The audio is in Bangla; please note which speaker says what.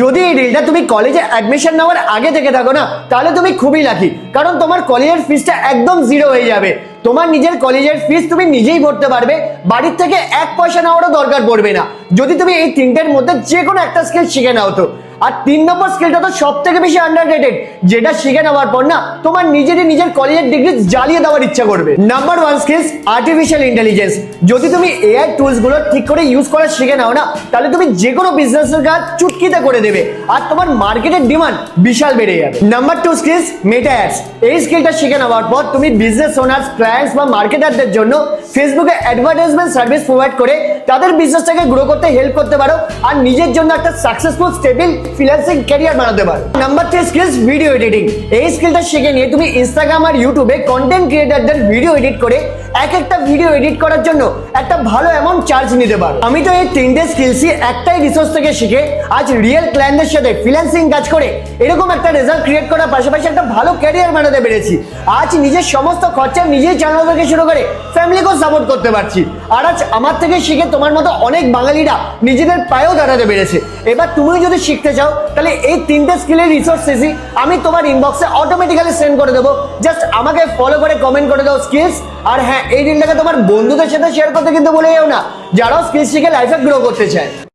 Speaker 1: যদি এই ডিলটা তুমি কলেজে অ্যাডমিশন নেওয়ার আগে থেকে থাকো না, তাহলে তুমি খুবই লাকি, কারণ তোমার কলেজের ফিসটা একদম জিরো হয়ে যাবে। তোমার নিজের কলেজের ফিস তুমি নিজেই ভরতে পারবে, বাড়ির থেকে 1 পয়সা নেওয়ারও দরকার পড়বে না, যদি তুমি এই তিনটের মধ্যে যে কোনো একটা স্কিল শিখে নাও তো। আর 3 নম্বর স্কিলটা তো সব থেকে বেশি আন্ডাররেটেড, যেটা শিখে নেওয়ার পর না তোমার নিজের কলেজের ডিগ্রি জ্বালিয়ে দেওয়ার ইচ্ছা করবে। Number 1 skills artificial intelligence. যদি তুমি এআই টুলস গুলো ঠিক করে ইউজ করা শিখে নাও না, তাহলে তুমি যে কোনো বিজনেসের কাজ চুটকিতে করে দেবে, আর তোমার মার্কেটের ডিমান্ড বিশাল বেড়ে যাবে। নাম্বার 2 স্কিলস মেটা অ্যাডস। এই স্কিলটা শিখে নেওয়ার পর তুমি বিজনেস ওনার্স, ক্লায়েন্টস বা মার্কেটারদের জন্য ফেসবুকে অ্যাডভার্টাইজমেন্ট সার্ভিস প্রোভাইড করে তাদের বিজনেসটাকে গ্রো করতে হেল্প করতে পারো, আর নিজের জন্য একটা সাকসেসফুল স্টেবল ফ্রিল্যান্সিং ক্যারিয়ার বানাতে পারো। Number 3 skills video editing. এই স্কিলটা শিখে নিয়ে তুমি ইনস্টাগ্রাম আর ইউটিউবে কন্টেন্ট ক্রিয়েটরদের ভিডিও এডিট করে এক একটা ভিডিও এডিট করার জন্য একটা ভালো অ্যামাউন্ট চার্জ নিতে পারো। আমি তো এই 3টে স্কিলসই একটাই রিসোর্স থেকে শিখে আজ রিয়েল ক্লায়েন্টদের সাথে ফ্রিল্যান্সিং কাজ করে এরকম একটা রেজাল্ট ক্রিয়েট করার পাশাপাশি একটা ভালো ক্যারিয়ার বানাতে পেরেছি। আজ নিজের সমস্ত খরচা নিজেই চালানো থেকে শুরু করে ফ্যামিলিকেও সাপোর্ট করতে পারছি। আর আজ আমার থেকে শিখে তোমার মতো অনেক বাঙালিরা নিজেদের পায়েও দাঁড়াতে পেরেছে। এবার তুমি যদি শিখতে চাও, তাহলে এই 3টে স্কিলের রিসোর্সেসই আমি তোমার ইনবক্সে অটোমেটিক্যালি সেন্ড করে দেবো। জাস্ট আমাকে ফলো করে কমেন্ট করে দাও স্কিলস। আর হ্যাঁ, এই রিলটাকে তোমার বন্ধুদের সাথে শেয়ার করতে কিন্তু ভুলে যাও না, যারাও স্কিলস শিখে লাইফে গ্রো করতে চায়।